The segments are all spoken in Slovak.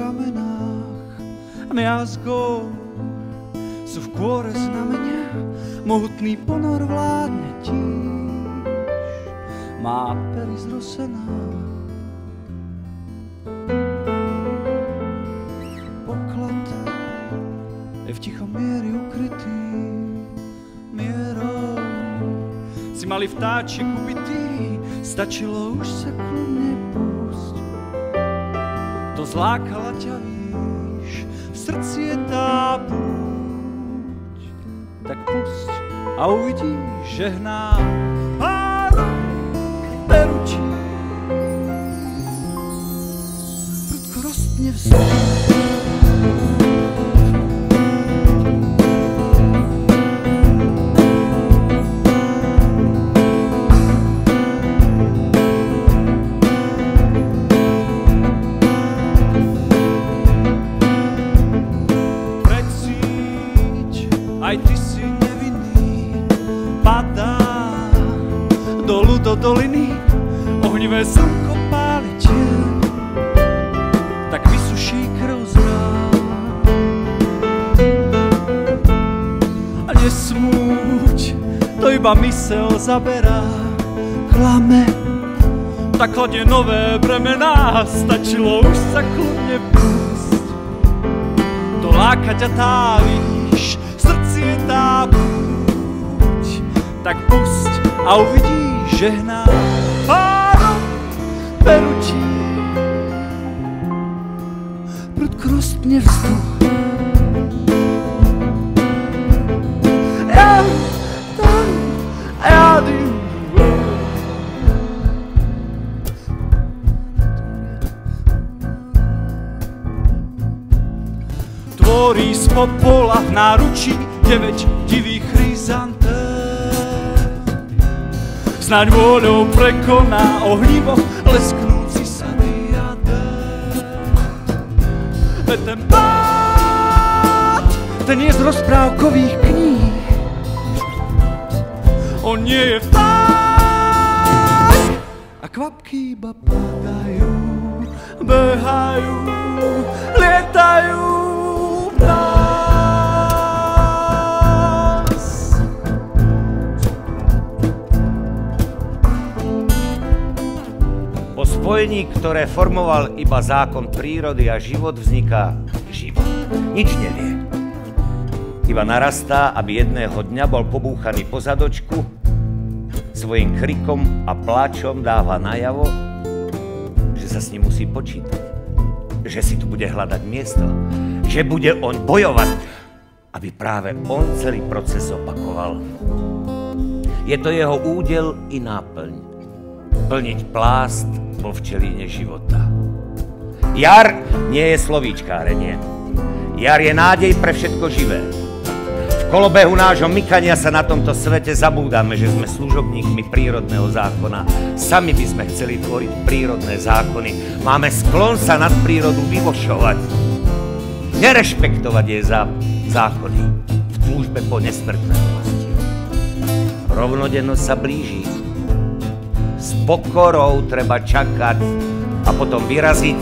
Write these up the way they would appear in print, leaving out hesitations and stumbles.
kamenách a miazgov sú v kôre znamenia, mohutný ponor vládne tíž, má pery zrosená. Poklad je v tichom miery ukrytý mierou. Si mali vtáčik ubitý, stačilo už sa kľudne pusť. To zlákala ťa, víš, v srdci je tá púť. Tak pusť a uvidíš, že hná páru peručí. Prudko rostne vzduch. Aj ty si nevinný, padá dolu do doliny, ohnivé slnko páli tieň, tak vysuší krv z rán. A nesmúť, to iba mysel zaberá, klame, tak kladie nové bremená, stačilo už sa kľudne púsť. To láka ťa tá, víš, je tá púť, tak pusť a uvidíš, že hná páru peručí. Prudko rostne vzduch. Ja tam a ja dým. Tvorí z popola v náručí 9 divých chryzantém. Snáď vôľou prekoná ohnivo lesknúci sa diadém. Veď ten pád, ten je z rozprávkových kníh. On nie je vták a kvapky iba padajú, behajú, lietajú v nás. Po spojení, ktoré formoval iba zákon prírody a život, vzniká život. Nič nevie. Iba narastá, aby jedného dňa bol pobúchaný po zadočku, svojim krikom a pláčom dáva najavo, že sa s ním musí počítať. Že si tu bude hľadať miesto. Že bude oň bojovať, aby práve on celý proces opakoval. Je to jeho údel i náplň. Plniť plást vo včelíne života. Jar nie je slovíčkárenie. Jar je nádej pre všetko živé. V kolobehu nášho mykania sa na tomto svete zabúdame, že sme služobníkmi prírodného zákona. Sami by sme chceli tvoriť prírodné zákony. Máme sklon sa nad prírodu vyvošovať. Nerešpektovať jej zákony v túžbe po nesmrtnosti. Rovnodennosť sa blíži. S pokorou treba čakať a potom vyraziť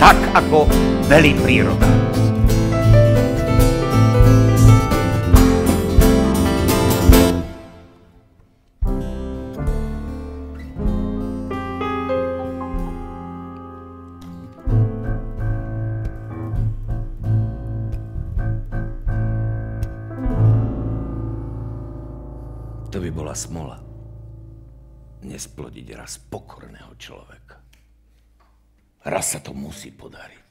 tak, ako velí príroda. To by bola smola. Nesplodiť raz pokorného človeka. Raz sa to musí podariť.